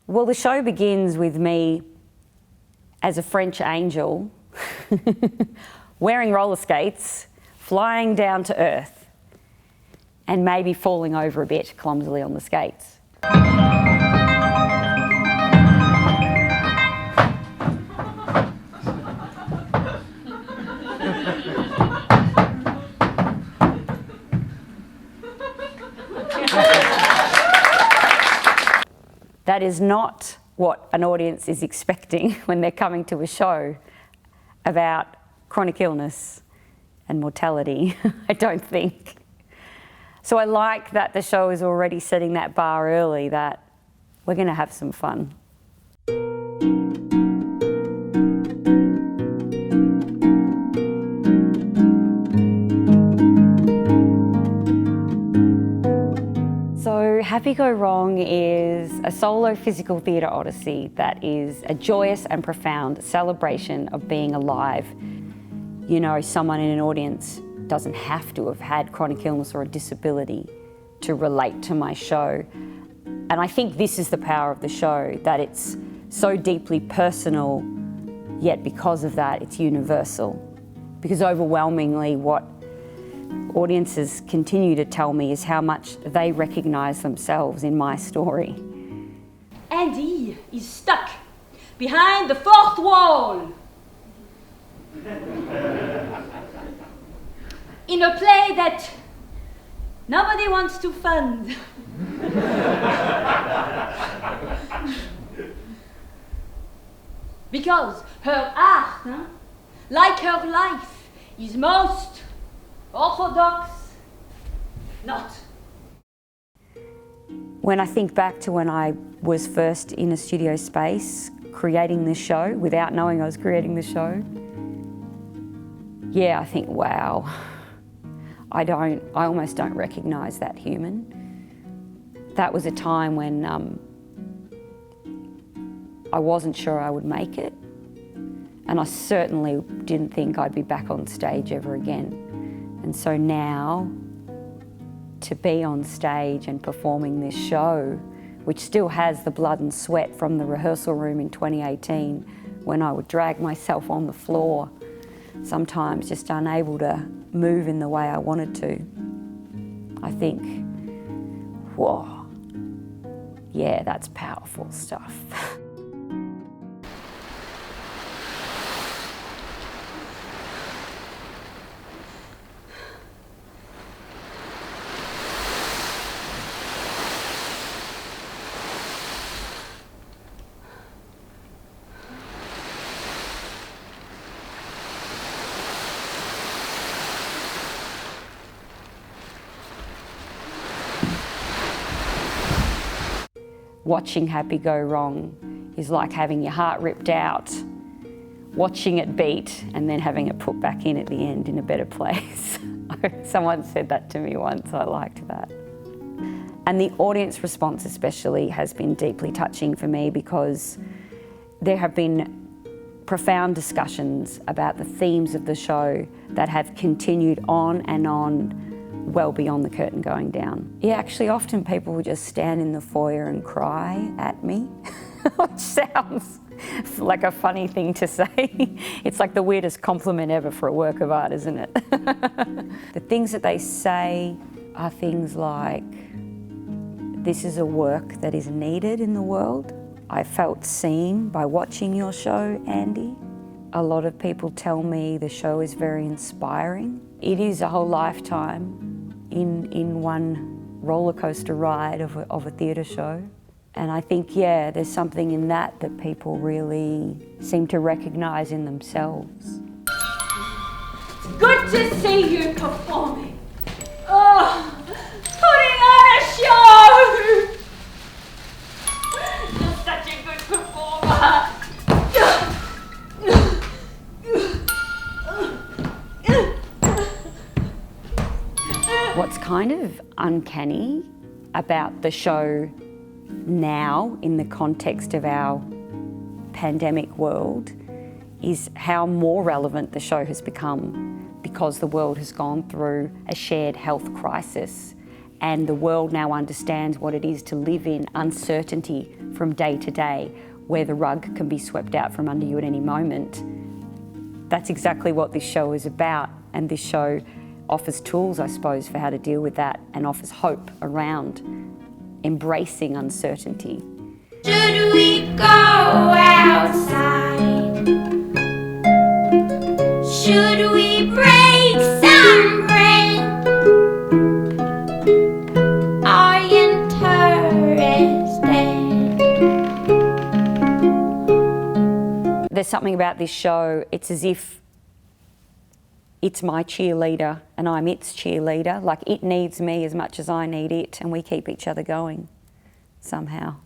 Well, the show begins with me as a French angel wearing roller skates, flying down to earth, and maybe falling over a bit clumsily on the skates. That is not what an audience is expecting when they're coming to a show about chronic illness and mortality, I don't think. So I like that the show is already setting that bar early, that we're going to have some fun. So Happy Go Wrong is a solo physical theatre odyssey that is a joyous and profound celebration of being alive. You know, someone in an audience doesn't have to have had chronic illness or a disability to relate to my show. And I think this is the power of the show, that it's so deeply personal, yet because of that, it's universal. Because overwhelmingly what audiences continue to tell me is how much they recognise themselves in my story. Andi is stuck behind the fourth wall in a play that nobody wants to fund. Because her art, like her life, is most orthodox not. When I think back to when I was first in a studio space creating this show without knowing I was creating the show, yeah, I think, wow, I almost don't recognise that human. That was a time when I wasn't sure I would make it, and I certainly didn't think I'd be back on stage ever again. And so now, to be on stage and performing this show, which still has the blood and sweat from the rehearsal room in 2018, when I would drag myself on the floor, sometimes just unable to move in the way I wanted to, I think, whoa, yeah, that's powerful stuff. Watching Happy Go Wrong is like having your heart ripped out, watching it beat and then having it put back in at the end in a better place. Someone said that to me once, I liked that. And the audience response especially has been deeply touching for me, because there have been profound discussions about the themes of the show that have continued on and on well beyond the curtain going down. Yeah, actually often people will just stand in the foyer and cry at me, which sounds like a funny thing to say. It's like the weirdest compliment ever for a work of art, isn't it? The things that they say are things like, this is a work that is needed in the world. I felt seen by watching your show, Andi. A lot of people tell me the show is very inspiring. It is a whole lifetime in one roller coaster ride of a theatre show. And I think, yeah, there's something in that people really seem to recognise in themselves. Good to see you performing. Oh, putting on a show. You're such a good performer. What's kind of uncanny about the show now in the context of our pandemic world is how more relevant the show has become, because the world has gone through a shared health crisis and the world now understands what it is to live in uncertainty from day to day, where the rug can be swept out from under you at any moment. That's exactly what this show is about, and this show offers tools, I suppose, for how to deal with that, and offers hope around embracing uncertainty. Should we go outside? Should we break some bread? Are you interested? There's something about this show, it's as if it's my cheerleader and I'm its cheerleader. Like, it needs me as much as I need it, and we keep each other going somehow.